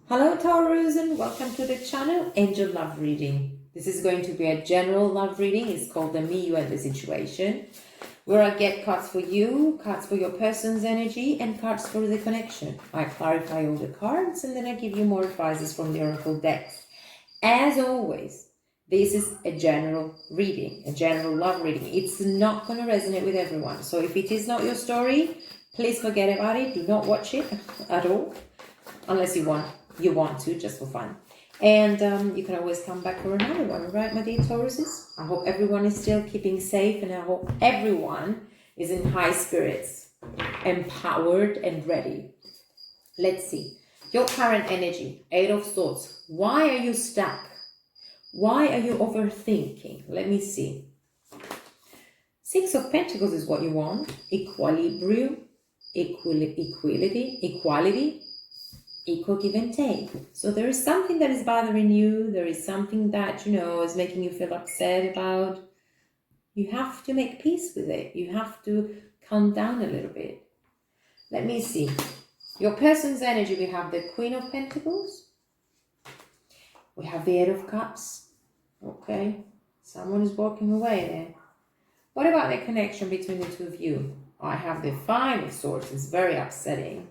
Hello Taurus and welcome to the channel Angel Love Reading. This is going to be a general love reading. It's called the Me, You and the Situation, where I get cards for you, cards for your person's energy and cards for the connection. I clarify all the cards and then I give you more advices from the Oracle decks. As always, this is a general reading, a general love reading. It's not going to resonate with everyone. So if it is not your story, please forget about it. Do not watch it at all, unless you want to, just for fun. And you can always come back for another one, right, my dear Tauruses? I hope everyone is still keeping safe and I hope everyone is in high spirits, empowered and ready. Let's see. Your current energy, 8 of Swords. Why are you stuck? Why are you overthinking? Let me see. 6 of Pentacles is what you want. Equilibrium, equality, equal give and take. So there is something that is bothering you. There is something that, is making you feel upset about. You have to make peace with it. You have to calm down a little bit. Let me see. Your person's energy, we have the Queen of Pentacles. We have the 8 of Cups. Okay. Someone is walking away there. What about the connection between the two of you? I have the 5 of Swords. It's very upsetting.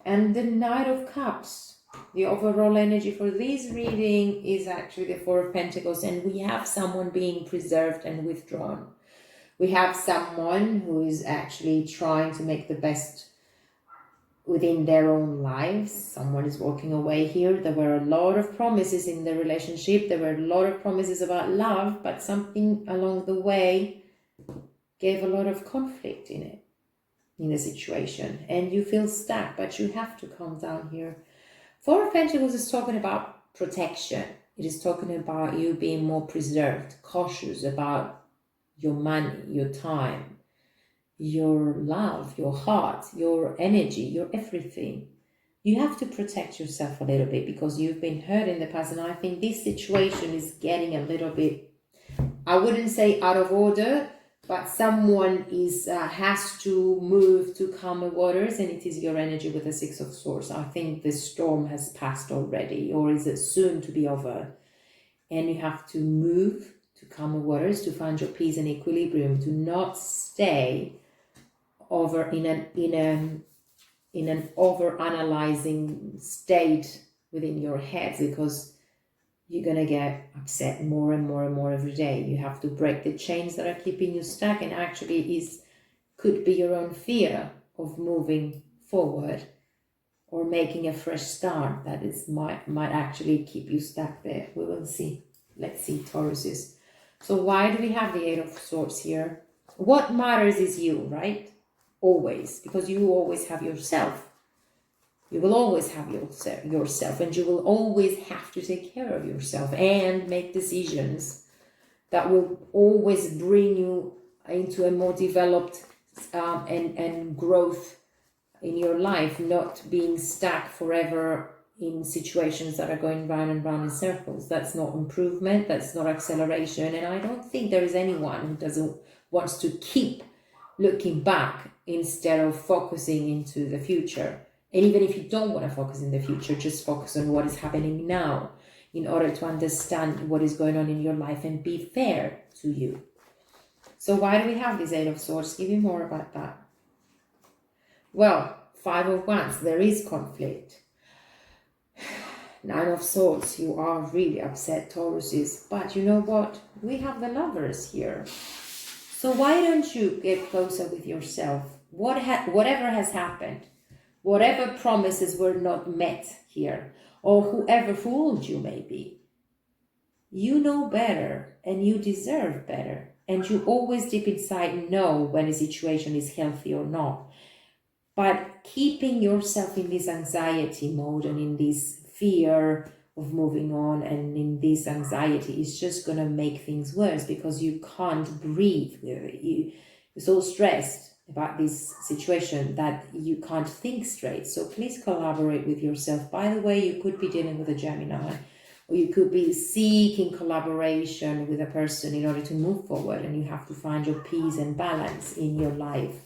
And the Knight of Cups, the overall energy for this reading is actually the 4 of Pentacles, and we have someone being preserved and withdrawn. We have someone who is actually trying to make the best within their own lives. Someone is walking away here. There were a lot of promises in the relationship. There were a lot of promises about love, but something along the way gave a lot of conflict in it. In the situation, and you feel stuck, but you have to calm down here. 4 of Pentacles is talking about protection. It is talking about you being more preserved, cautious about your money, your time, your love, your heart, your energy, your everything. You have to protect yourself a little bit because you've been hurt in the past, and I think this situation is getting a little bit, I wouldn't say out of order, but someone has to move to calmer waters, and it is your energy with the 6 of Swords. I think the storm has passed already, or is it soon to be over? And you have to move to calmer waters to find your peace and equilibrium. Do not stay over in an over-analyzing state within your head, because you're going to get upset more and more and more every day. You have to break the chains that are keeping you stuck, and actually could be your own fear of moving forward or making a fresh start that might actually keep you stuck there. We will see. Let's see, Tauruses. So why do we have the 8 of Swords here? What matters is you, right? Always, because you always have yourself. You will always have yourself, and you will always have to take care of yourself and make decisions that will always bring you into a more developed and growth in your life, not being stuck forever in situations that are going round and round in circles. That's not improvement, that's not acceleration, and I don't think there is anyone who wants to keep looking back instead of focusing into the future. And even if you don't want to focus in the future, just focus on what is happening now in order to understand what is going on in your life and be fair to you. So why do we have this 8 of Swords? Give me more about that. Well, 5 of Wands, there is conflict. 9 of Swords, you are really upset, Tauruses. But you know what? We have the Lovers here. So why don't you get closer with yourself? Whatever has happened, whatever promises were not met here, or whoever fooled you maybe, you know better and you deserve better. And you always deep inside know when a situation is healthy or not. But keeping yourself in this anxiety mode and in this fear of moving on and in this anxiety is just going to make things worse, because you can't breathe. You're so stressed about this situation that you can't think straight. So please collaborate with yourself. By the way, you could be dealing with a Gemini, or you could be seeking collaboration with a person in order to move forward, and you have to find your peace and balance in your life.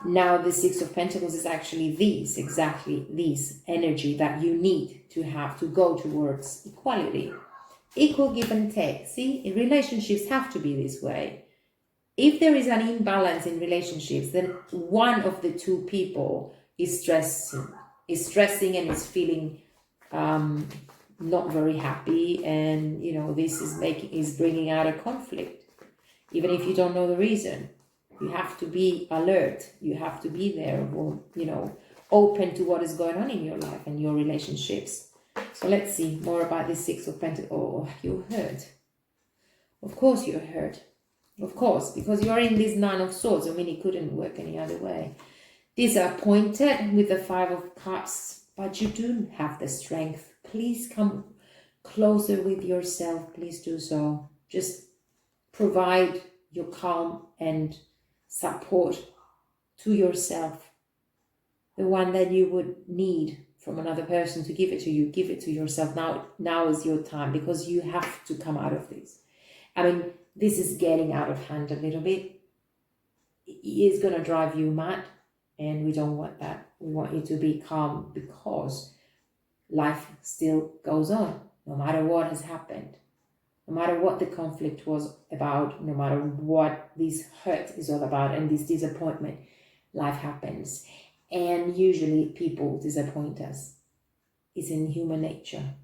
Now the Six of Pentacles is actually exactly this energy that you need to have to go towards equality. Equal give and take. See, relationships have to be this way. If there is an imbalance in relationships, then one of the two people is stressing and is feeling not very happy, and this is bringing out a conflict, even if you don't know the reason. You have to be alert. You have to be there, open to what is going on in your life and your relationships. So let's see more about this Six of Pentacles. Oh, you're hurt. Of course you're hurt. Of course, because you're in this Nine of Swords. I mean, it couldn't work any other way. Disappointed with the Five of Cups, but you do have the strength. Please come closer with yourself. Please do so. Just provide your calm and support to yourself. The one that you would need from another person to give it to you. Give it to yourself. Now is your time, because you have to come out of this. I mean, this is getting out of hand a little bit. It's going to drive you mad, and we don't want that. We want you to be calm, because life still goes on, no matter what has happened, no matter what the conflict was about, no matter what this hurt is all about and this disappointment. Life happens, and usually people disappoint us. It's in human nature.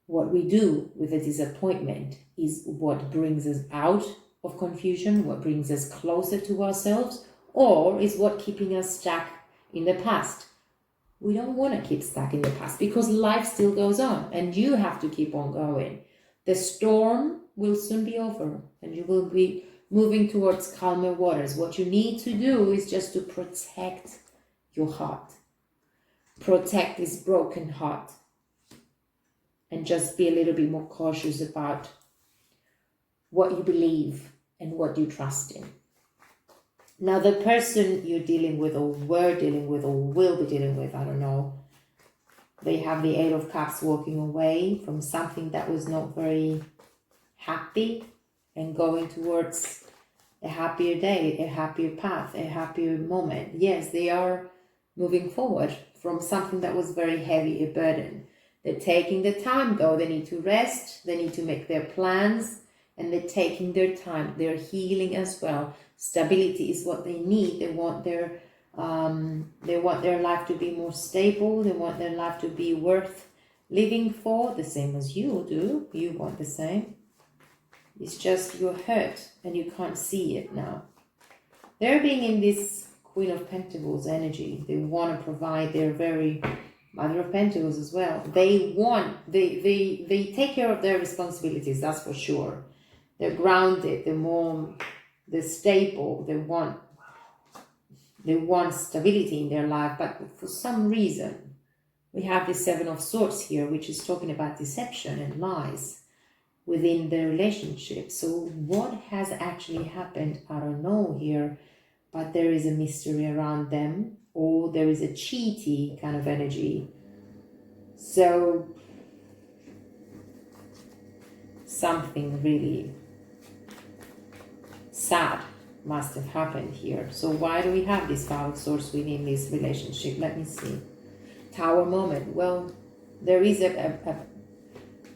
What we do with the disappointment is what brings us out of confusion, what brings us closer to ourselves, or is what keeping us stuck in the past. We don't want to keep stuck in the past, because life still goes on and you have to keep on going. The storm will soon be over and you will be moving towards calmer waters. What you need to do is just to protect your heart. Protect this broken heart. And just be a little bit more cautious about what you believe and what you trust in. Now, the person you're dealing with, or were dealing with, or will be dealing with, I don't know, they have the Eight of Cups, walking away from something that was not very happy and going towards a happier day, a happier path, a happier moment. Yes, they are moving forward from something that was very heavy, a burden. They're taking the time, though. They need to rest. They need to make their plans, and they're taking their time. They're healing as well. Stability is what they need. They want their life to be more stable. They want their life to be worth living for, the same as you do. You want the same. It's just you're hurt and you can't see it now. They're being in this Queen of Pentacles energy. They want to provide. They're very Mother of Pentacles as well. They take care of their responsibilities, that's for sure. They're grounded, they're stable, they want stability in their life, but for some reason we have the Seven of Swords here, which is talking about deception and lies within the relationship. So what has actually happened, I don't know here, but there is a mystery around them, or there is a cheaty kind of energy. So something really sad must have happened here. So why do we have this Five of Swords within this relationship? Let me see. Tower moment. Well, there is a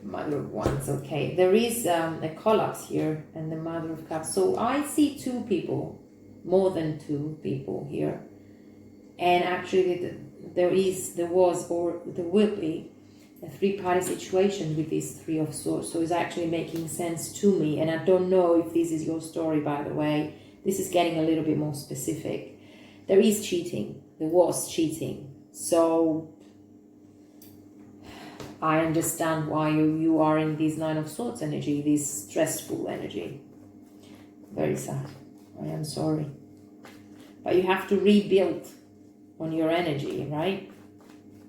Mother of Wands, okay. There is a collapse here, and the Mother of Cups. So I see two people, more than two people here. And actually there will be a three-party situation with this Three of Swords. So it's actually making sense to me. And I don't know if this is your story, by the way. This is getting a little bit more specific. There is cheating. There was cheating. So I understand why you are in this Nine of Swords energy, this stressful energy. Very sad. I am sorry. But you have to rebuild on your energy, right?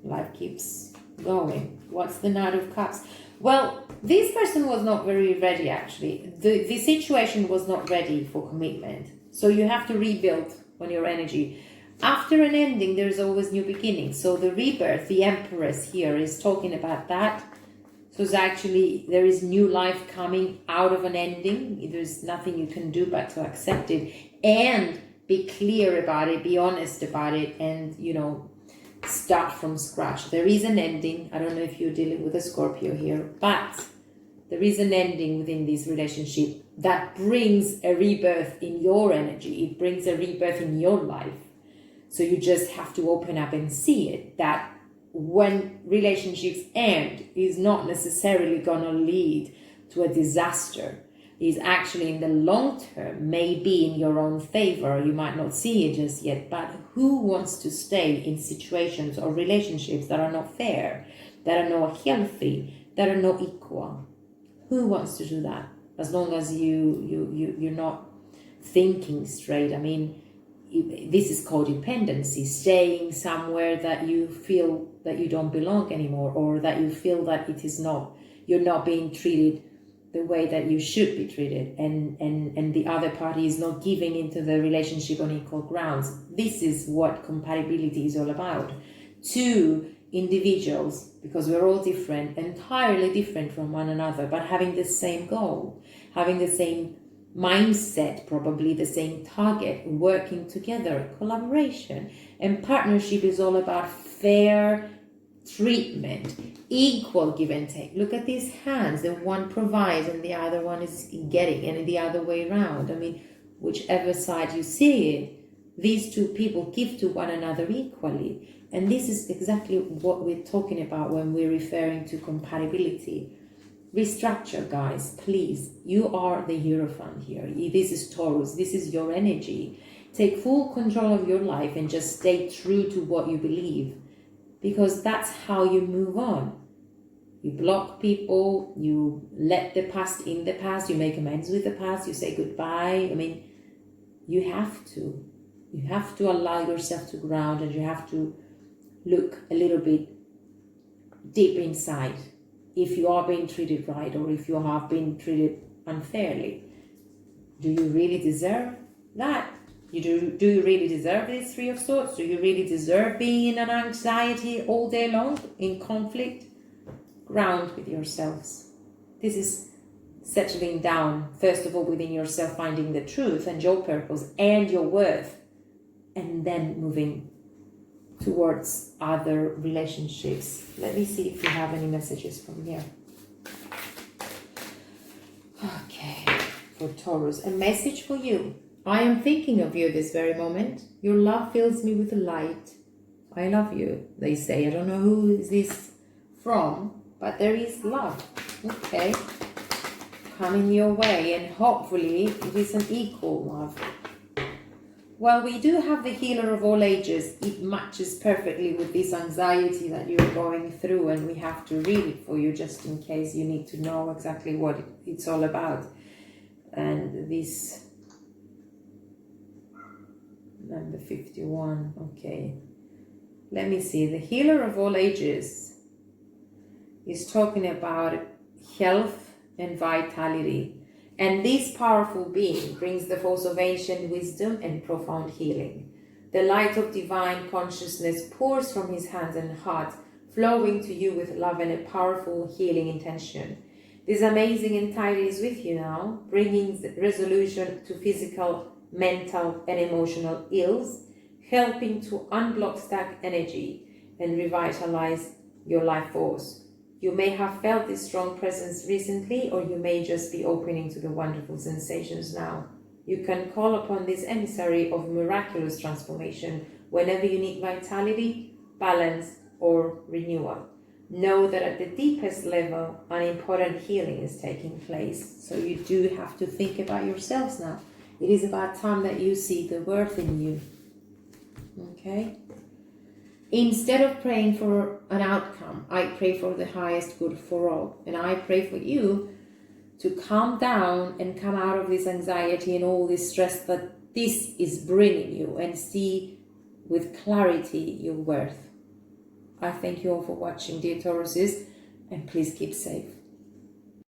Life keeps going. What's the Knight of Cups? Well, this person was not very ready, actually. The situation was not ready for commitment. So you have to rebuild on your energy. After an ending, there's always new beginnings. So the rebirth, the Empress here is talking about that. So it's actually, there is new life coming out of an ending. There's nothing you can do but to accept it. And be clear about it, be honest about it, and, start from scratch. There is an ending. I don't know if you're dealing with a Scorpio here, but there is an ending within this relationship that brings a rebirth in your energy. It brings a rebirth in your life. So you just have to open up and see it, that when relationships end, is not necessarily going to lead to a disaster. Is actually in the long term may be in your own favor. You might not see it just yet, but who wants to stay in situations or relationships that are not fair, that are not healthy, that are not equal? Who wants to do that? As long as you're not thinking straight. I mean, this is codependency, staying somewhere that you feel that you don't belong anymore, or that you feel that you're not being treated the way that you should be treated, and the other party is not giving into the relationship on equal grounds. This is what compatibility is all about. Two individuals, because we're all different, entirely different from one another, but having the same goal, having the same mindset, probably the same target, working together, collaboration. And partnership is all about fair treatment, equal give and take. Look at these hands. The one provides and the other one is getting, and the other way around. I mean, whichever side you see it, these two people give to one another equally. And this is exactly what we're talking about when we're referring to compatibility. Restructure, guys, please. You are the Hierophant here. This is Taurus. This is your energy. Take full control of your life and just stay true to what you believe, because that's how you move on. You block people, you let the past in the past, you make amends with the past, you say goodbye. I mean, you have to. You have to allow yourself to ground, and you have to look a little bit deep inside. If you are being treated right, or if you have been treated unfairly, do you really deserve that? Do you really deserve this Three of Swords? Do you really deserve being in an anxiety all day long, in conflict? Ground with yourselves. This is settling down, first of all, within yourself, finding the truth and your purpose and your worth, and then moving towards other relationships. Let me see if you have any messages from here. Okay, for Taurus, a message for you. I am thinking of you this very moment. Your love fills me with light. I love you, they say. I don't know who is this from, but there is love. Okay, coming your way, and hopefully it is an equal love. Well, we do have the Healer of all ages. It matches perfectly with this anxiety that you're going through, and we have to read it for you just in case you need to know exactly what it's all about. And this number 51, okay. Let me see. The Healer of all ages is talking about health and vitality. And this powerful being brings the force of ancient wisdom and profound healing. The light of divine consciousness pours from his hands and heart, flowing to you with love and a powerful healing intention. This amazing entity is with you now, bringing resolution to physical, mental, and emotional ills, helping to unblock stuck energy and revitalize your life force. You may have felt this strong presence recently, or you may just be opening to the wonderful sensations now. You can call upon this emissary of miraculous transformation whenever you need vitality, balance, or renewal. Know that at the deepest level, an important healing is taking place. So you do have to think about yourselves now. It is about time that you see the worth in you. Okay? Instead of praying for an outcome, I pray for the highest good for all. And I pray for you to calm down and come out of this anxiety and all this stress that this is bringing you, and see with clarity your worth. I thank you all for watching, dear Tauruses, and please keep safe.